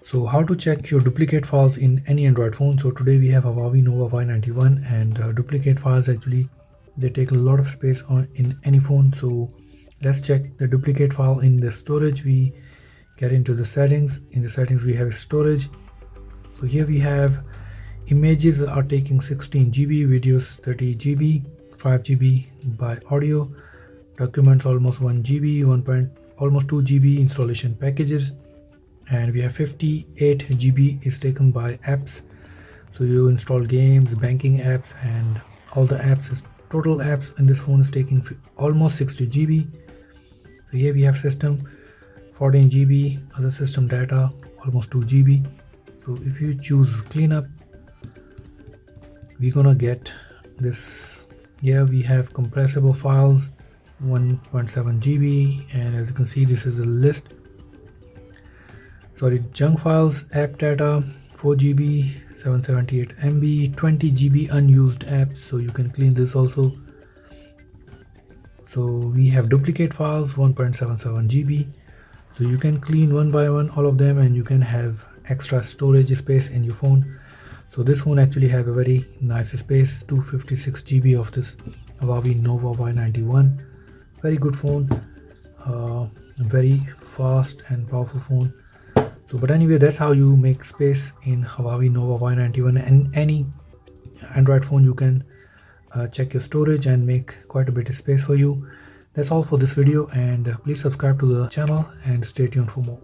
So how to check your duplicate files in any Android phone. So today we have a Huawei Nova Y91, and duplicate files actually they take a lot of space in any phone. So let's check the duplicate file in the storage. We get into the settings. In the settings we have storage. So here we have images are taking 16 GB, videos 30 GB, 5 GB by audio, documents almost 1 GB, almost 2 GB, installation packages, and we have 58 GB is taken by apps. So you install games, banking apps, and all the apps is total apps in this phone is taking almost 60 GB. So here we have system 14 GB, other system data almost 2 GB. So if you choose cleanup, we're gonna get this. Here we have compressible files 1.7 GB, and as you can see this is a list. Sorry, junk files, app data 4 GB, 778 MB, 20 GB unused apps, so you can clean this also. So we have duplicate files 1.77 GB, so you can clean one by one all of them, and you can have extra storage space in your phone. So this phone actually have a very nice space, 256 GB of this Huawei Nova Y91. Very good phone, very fast and powerful phone. So but anyway, that's how you make space in Huawei Nova Y91, and any Android phone you can check your storage and make quite a bit of space for you. That's all for this video, and please subscribe to the channel and stay tuned for more.